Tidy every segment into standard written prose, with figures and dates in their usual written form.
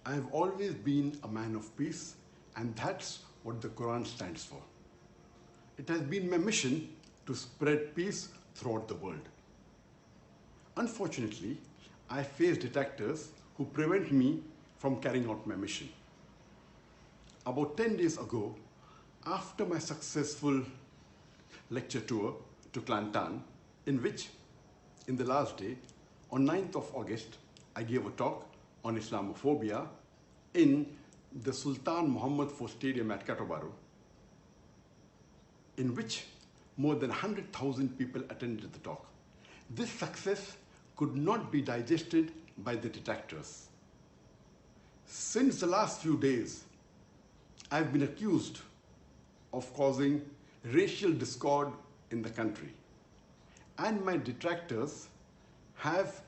I have always been a man of peace, and that's what the Quran stands for. It has been my mission to spread peace throughout the world. Unfortunately, I face detractors who prevent me from carrying out my mission. About 10 days ago, after my successful lecture tour to Kelantan, in which, in the last day, on 9th of August, I gave a talk on Islamophobia in the Sultan Mohammed IV Stadium at Katobaru, in which more than 100,000 people attended the talk. This success could not be digested by the detractors. Since the last few days, I've been accused of causing racial discord in the country. And my detractors have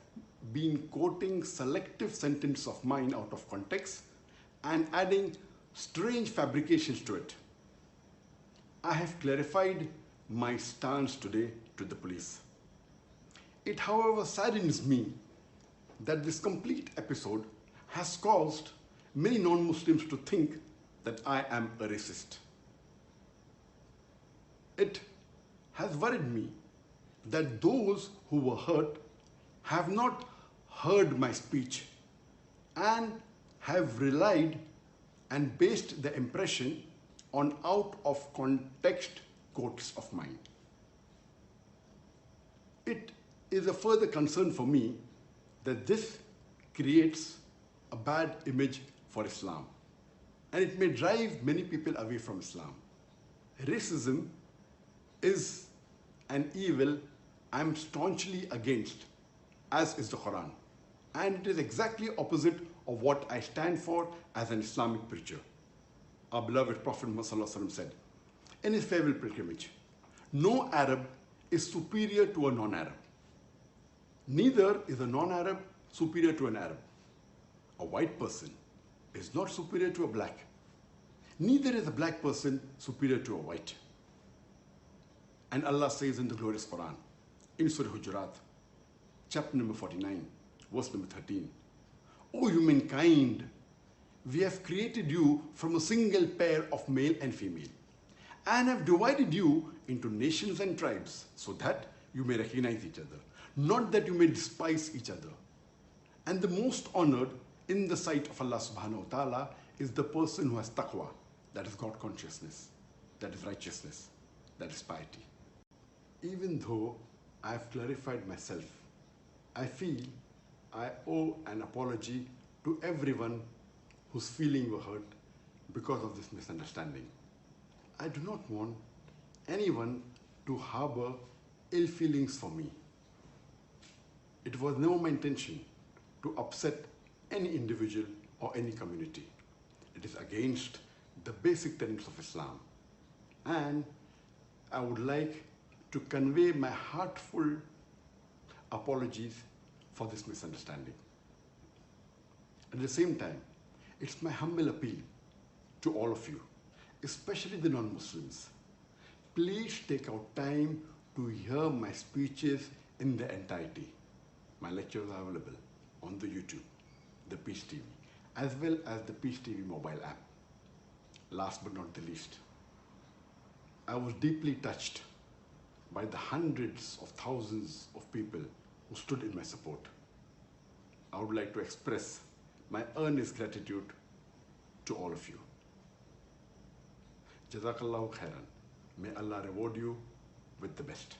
been quoting selective sentences of mine out of context and adding strange fabrications to it. I have clarified my stance today to the police. It, however, saddens me that this complete episode has caused many non-Muslims to think that I am a racist. It has worried me that those who were hurt have not heard my speech and have relied and based their impression on out of context quotes of mine. It is a further concern for me that this creates a bad image for Islam, and it may drive many people away from Islam. Racism is an evil I am staunchly against, as is the Quran, and it is exactly opposite of what I stand for as an Islamic preacher. Our beloved Prophet Muhammad said in his farewell pilgrimage, "No Arab is superior to a non-Arab. Neither is a non-Arab superior to an Arab. A white person is not superior to a black. Neither is a black person superior to a white." And Allah says in the glorious Quran, in Surah Hujurat, chapter number 49, verse number 13, "O humankind, we have created you from a single pair of male and female, and have divided you into nations and tribes so that you may recognize each other, not that you may despise each other. And the most honored in the sight of Allah subhanahu wa ta'ala is the person who has taqwa, that is God consciousness, that is righteousness, that is piety." Even though I have clarified myself, I feel I owe an apology to everyone whose feelings were hurt because of this misunderstanding. I do not want anyone to harbor ill feelings for me. It was never my intention to upset any individual or any community. It is against the basic tenets of Islam. And I would like to convey my heartfelt apologies for this misunderstanding. At the same time, it's my humble appeal to all of you, especially the non-Muslims. Please take out time to hear my speeches in their entirety. My lectures are available on the YouTube, the Peace TV, as well as the Peace TV mobile app. Last but not the least, I was deeply touched by the hundreds of thousands of people who stood in my support. I would like to express my earnest gratitude to all of you. Jazakallahu khairan. May Allah reward you with the best.